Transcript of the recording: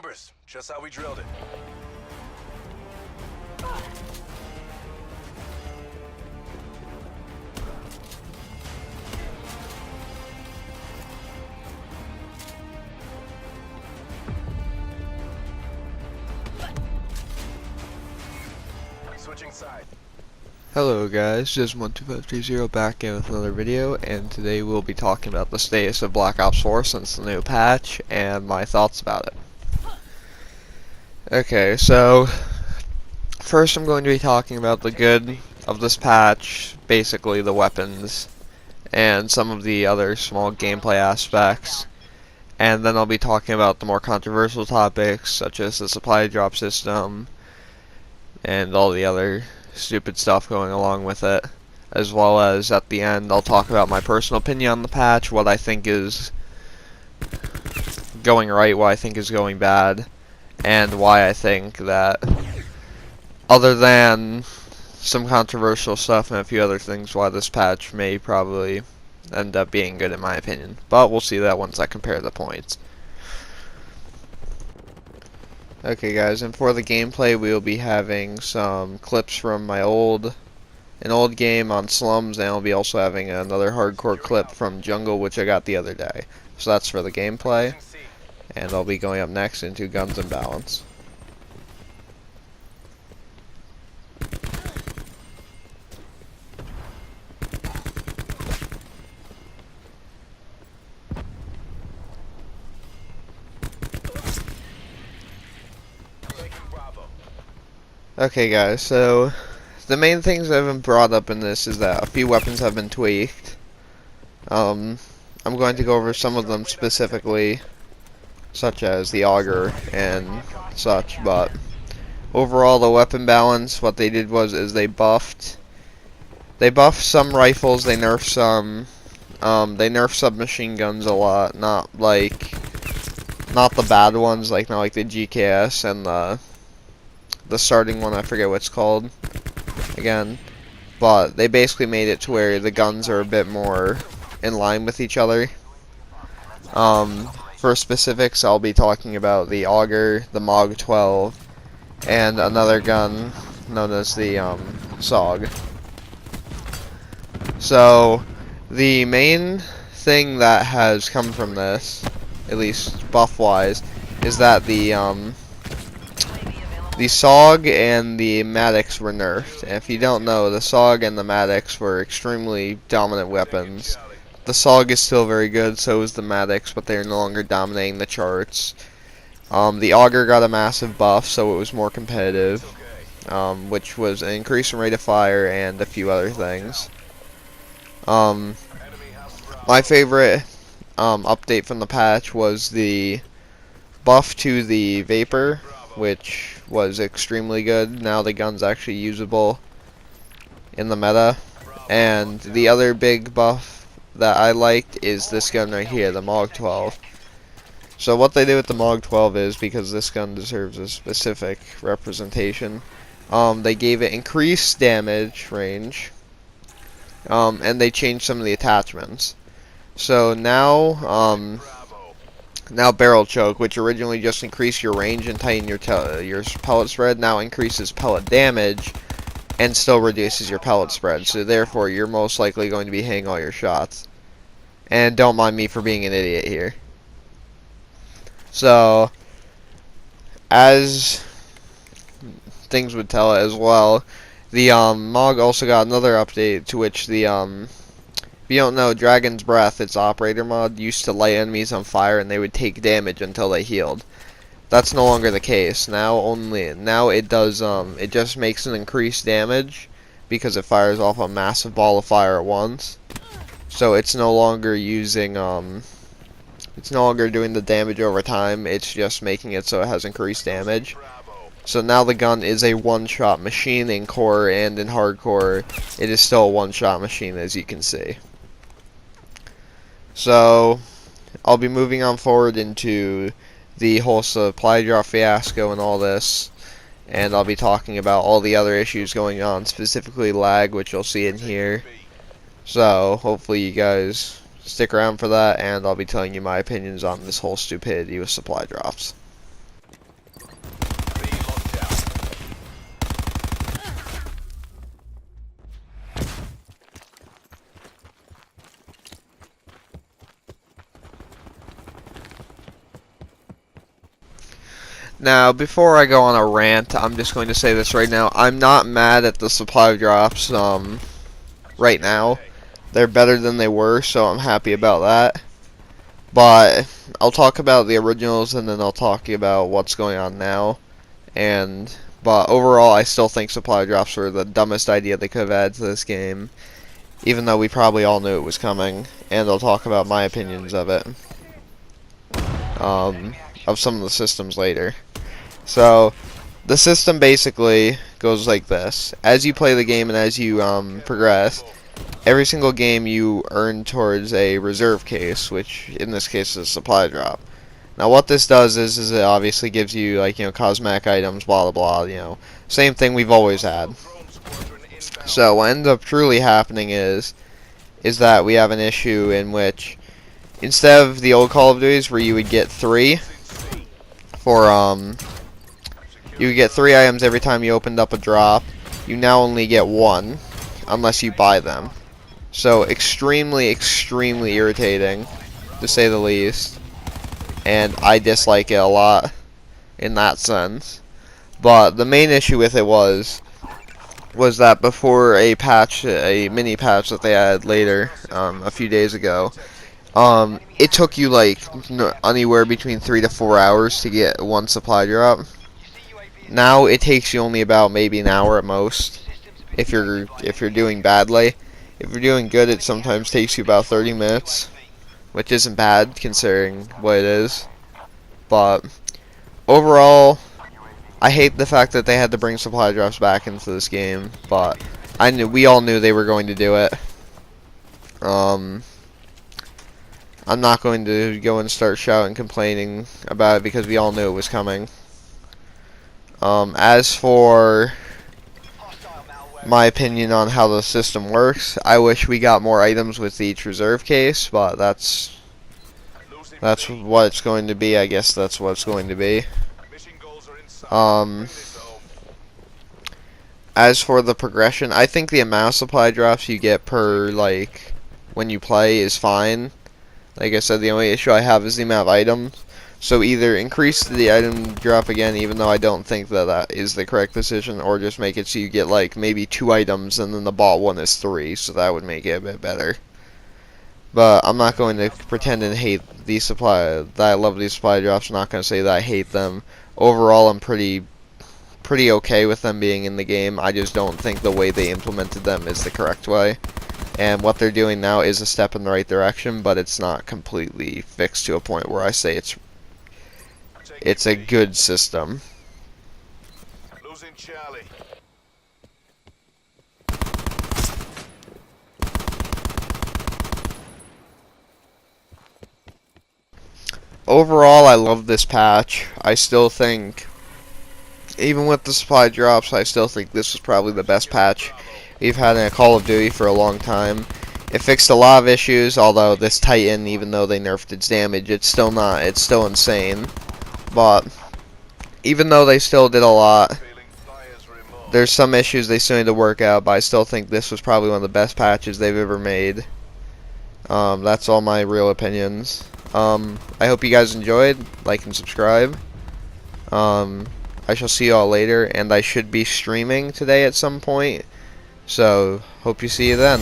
numbers, just how we drilled it. Switching side. Hello guys, just12530 back in with another video, and today we'll be talking about the status of Black Ops 4 since the new patch, and my thoughts about it. Okay, so first I'm going to be talking about the good of this patch, basically the weapons, and some of the other small gameplay aspects, and then I'll be talking about the more controversial topics, such as the supply drop system, and all the other stupid stuff going along with it, as well as at the end I'll talk about my personal opinion on the patch, what I think is going right, what I think is going bad, and why I think that, other than some controversial stuff and a few other things, why this patch may probably end up being good in my opinion. But we'll see that once I compare the points. Okay guys, and for the gameplay we will be having some clips from an old game on slums, and I'll be also having another hardcore clip from jungle which I got the other day. So that's for the gameplay, and I'll be going up next into guns and balance. Okay guys, so the main things that have been brought up in this is that a few weapons have been tweaked. I'm going to go over some of them specifically, such as the auger and such, but overall the weapon balance, what they did is they buffed some rifles, they nerfed submachine guns a lot, not the bad ones, not like the GKS and the starting one, I forget what it's called again, but they basically made it to where the guns are a bit more in line with each other. For specifics, I'll be talking about the auger, the MOG 12, and another gun known as the SOG. So the main thing that has come from this, at least buff wise, is that the SOG and the Maddox were nerfed. And if you don't know, the SOG and the Maddox were extremely dominant weapons. The SOG is still very good, so is the Maddox, but they're no longer dominating the charts. The auger got a massive buff, so it was more competitive, which was an increase in rate of fire and a few other things. My favorite update from the patch was the buff to the Vapor, which was extremely good. Now the gun's actually usable in the meta. And the other big buff that I liked is this gun right here, the MOG 12. So what they did with the MOG 12 is, because this gun deserves a specific representation, they gave it increased damage range, and they changed some of the attachments. So now barrel choke, which originally just increased your range and tighten your pellet spread, now increases pellet damage and still reduces your pellet spread. So therefore, you're most likely going to be hitting all your shots. And don't mind me for being an idiot here. So, as things would tell it as well, the MOG also got another update to which the if you don't know, Dragon's Breath, its operator mod, used to light enemies on fire and they would take damage until they healed. That's no longer the case. Now it does it just makes an increased damage because it fires off a massive ball of fire at once. So it's no longer using it's no longer doing the damage over time, it's just making it so it has increased damage. So now the gun is a one-shot machine in core, and in hardcore it is still a one-shot machine, as you can see. So I'll be moving on forward into the whole supply drop fiasco and all this, and I'll be talking about all the other issues going on, specifically lag, which you'll see in here. So hopefully you guys stick around for that, and I'll be telling you my opinions on this whole stupidity with supply drops. Now, before I go on a rant, I'm just going to say this right now. I'm not mad at the supply drops right now. They're better than they were, so I'm happy about that. But I'll talk about the originals, and then I'll talk about what's going on now. But overall, I still think supply drops were the dumbest idea they could have added to this game, even though we probably all knew it was coming. And I'll talk about my opinions of it, of some of the systems later. So, the system basically goes like this. As you play the game and as you progress, every single game you earn towards a reserve case, which in this case is a supply drop. Now what this does is it obviously gives you, like, cosmetic items, blah blah blah, same thing we've always had. So what ends up truly happening is that we have an issue in which instead of the old Call of Duties where you would get 3 for you would get 3 items every time you opened up a drop, you now only get 1 unless you buy them. So extremely irritating, to say the least, and I dislike it a lot in that sense. But the main issue with it was that before a mini patch that they added later, a few days ago, it took you like anywhere between 3 to 4 hours to get 1 supply drop. Now it takes you only about maybe an hour at most, if you're doing badly. If you're doing good, it sometimes takes you about 30 minutes, which isn't bad considering what it is. But overall, I hate the fact that they had to bring supply drops back into this game, but we all knew they were going to do it. I'm not going to go and start shouting, complaining about it, because we all knew it was coming. As for my opinion on how the system works, I wish we got more items with each reserve case, but that's what it's going to be. I guess that's what it's going to be. As for the progression, I think the amount of supply drops you get per, like, when you play is fine. Like I said, the only issue I have is the amount of items. So either increase the item drop again, even though I don't think that is the correct decision, or just make it so you get like maybe 2 items and then the bought one is 3, so that would make it a bit better. But I'm not going to pretend and hate that I love these supply drops. I'm not going to say that I hate them. Overall, I'm pretty okay with them being in the game. I just don't think the way they implemented them is the correct way. And what they're doing now is a step in the right direction, but it's not completely fixed to a point where I say it's a good system. Losing Charlie. Overall, I love this patch. I still think, even with the supply drops, I still think this was probably the best patch we've had in a Call of Duty for a long time. It fixed a lot of issues, although this Titan, even though they nerfed its damage, it's still insane. But even though they still did a lot, there's some issues they still need to work out, but I still think this was probably one of the best patches they've ever made. That's all my real opinions. I hope you guys enjoyed. Like and subscribe. I shall see you all later, and I should be streaming today at some point, so hope you see you then.